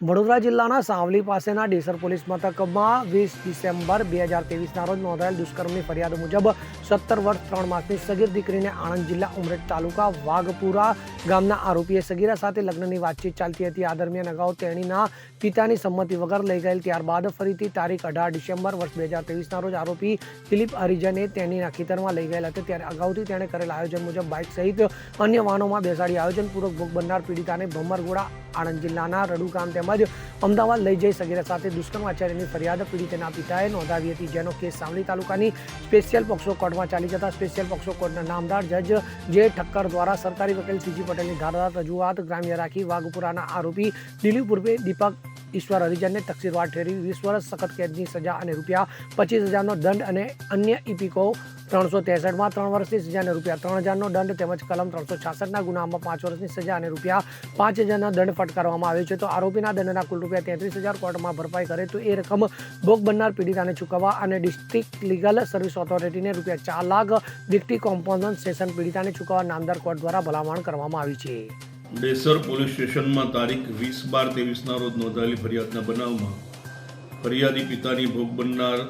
વડોદરા જિલ્લાના સાવલી પાસેના ડેસર પોલીસ મથકમાં 20 ડિસેમ્બર 2023ના રોજ નોંધાયેલ દુષ્કર્મની ફરિયાદ મુજબ 17 વર્ષ 3 માસની સગીર દીકરીને આણંદ જિલ્લા ઉમરેઠ તાલુકા વાઘપુરા ગામના આરોપીએ સગીરા સાથે લગ્નની વાતચીત ચાલતી હતી। આ દરમિયાન અગાઉ તેણીના પિતાની સંમતિ વગર લઈ ગયેલ, ત્યારબાદ ફરીથી તારીખ 18 ડિસેમ્બર વર્ષ 2023ના રોજ આરોપી દિલીપ હરિજને તેણીના ખેતરમાં લઈ ગયેલ હતો। ત્યારે અગાઉથી તેણે કરેલ આયોજન મુજબ બાઇક સહિત અન્ય વાહનોમાં બેસાડી આયોજનપૂર્વક ભોગ બનનાર પીડિતાને ભમરગોળા આણંદ જિલ્લાના રડુ ગામ તેમજ અમદાવાદ લઈ જઈ સગીરા સાથે દુષ્કર્મ આચર્યની ફરિયાદ પીડિતના પિતાએ નોંધાવી હતી, જેનો કેસ સાવલી તાલુકાની સ્પેશિયલ પોક્સો કોર્ટમાં ચાલી જતા સ્પેશિયલ પોક્સો કોર્ટના નામદાર જજ જે ઠક્કર દ્વારા સરકારી વકીલ સીજી પટેલની ધારદાર રજૂઆત ગ્રામ્ય રાખી વાઘપુરાના આરોપી દિલીપ ઉર્ફે દીપક ઈશ્વર હરિજનને તકસીરવાર ઠેરવી 20 વર્ષ સખત કેદની સજા અને ₹25,000નો દંડ અને અન્ય ઇપીકો 363માં 3 વર્ષની સજા અને ₹3,000નો દંડ તેમજ કલમ 366ના ગુનામાં 5 વર્ષની સજા અને ₹5,000નો દંડ ફટકારવામાં આવ્યો છે। તો આરોપીના દંડના કુલ ₹33,000 કોર્ટમાં ભરપાઈ કરે તો એ રકમ ભોગ બનનાર પીડિતાને ચૂકવવા અને ડિસ્ટ્રિક્ટ લીગલ સર્વિસ ઓથોરિટીને ₹4 લાખ ડિક્ટી કોમ્પન્સેશન પીડિતાને ચૂકવવા નામદાર કોર્ટ દ્વારા ભલામણ કરવામાં આવી છે। ડેસર પોલીસ સ્ટેશનમાં તારીખ 20/12/23ના રોજ નોંધાયેલી ફરિયાદના બનાવમાં ફરિયાદી પિતાની ભોગ બનનાર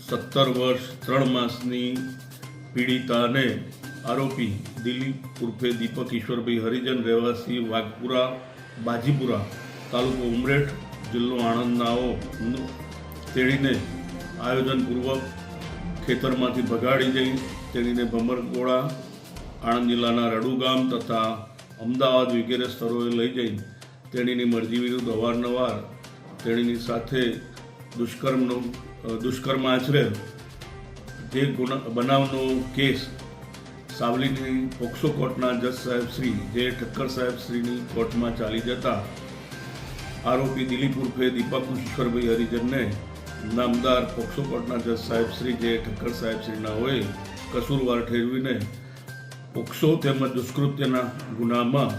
17 વર્ષ 3 માસની પીડિતાને આરોપી દિલીપ ઉર્ફે દીપક ઈશ્વરભાઈ હરિજન રહેવાસી વાઘપુરા બાજીપુરા તાલુકો ઉમરેઠ જિલ્લો આણંદનાઓ તેણીને આયોજનપૂર્વક ખેતરમાંથી ભગાડી જઈ તેણીને ભમરગોળા આણંદ જિલ્લાના રડુ ગામ તથા અમદાવાદ વગેરે સ્થળોએ લઈ જઈ તેણીની મરજી વિરુદ્ધ અવારનવાર તેણીની સાથે દુષ્કર્મ આચરેલ જે બનાવનો કેસ સાવલીની પોક્સો કોર્ટના જજ સાહેબ શ્રી જે ઠક્કર સાહેબ શ્રીની કોર્ટમાં ચાલી જતા આરોપી દિલીપ ઉર્ફે દીપક ઈશ્વરભાઈ હરિજનને નામદાર પોક્સો કોર્ટના જજ સાહેબ શ્રી જે ઠક્કર સાહેબ શ્રીના હોય કસૂરવાર ઠેરવીને પોક્સો તેમજ દુષ્કૃત્યના ગુનામાં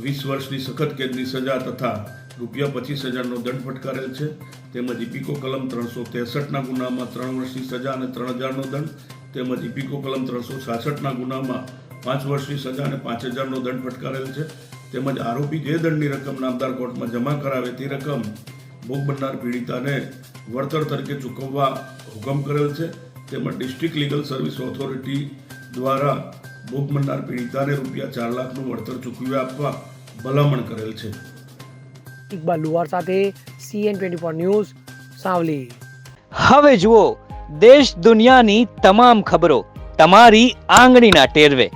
20 વર્ષની સખત કેદની સજા તથા ₹25,000નો દંડ ફટકારેલ છે। તેમજ ઇપીકો કલમ 363ના ગુનામાં 3 વર્ષની સજા અને ₹3,000નો દંડ તેમજ ઇપીકો કલમ 366ના ગુનામાં 5 વર્ષની સજા અને ₹5,000નો દંડ ફટકારેલ છે। તેમજ આરોપી જે દંડની રકમ નામદાર કોર્ટમાં જમા કરાવે તે રકમ ભોગ બનનાર પીડિતાને વળતર તરીકે ચૂકવવા હુકમ કરેલ છે। તેમજ ડિસ્ટ્રિક્ટ લીગલ સર્વિસ ઓથોરિટી દ્વારા ભોગ બનનાર પીડિતાને ₹4 લાખનું વળતર ચૂકવી આપવા ભલામણ કરેલ છે। ઇકબાલ લુવાર સાથે CN24 ન્યૂઝ સાવલી। હવે જુઓ દેશ દુનિયાની તમામ ખબરો તમારી આંગળીના ટેરવે।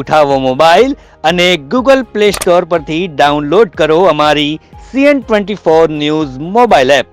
ઉઠાવો મોબાઈલ અને Google Play Store પરથી ડાઉનલોડ કરો અમારી CN24 ન્યૂઝ મોબાઈલ એપ।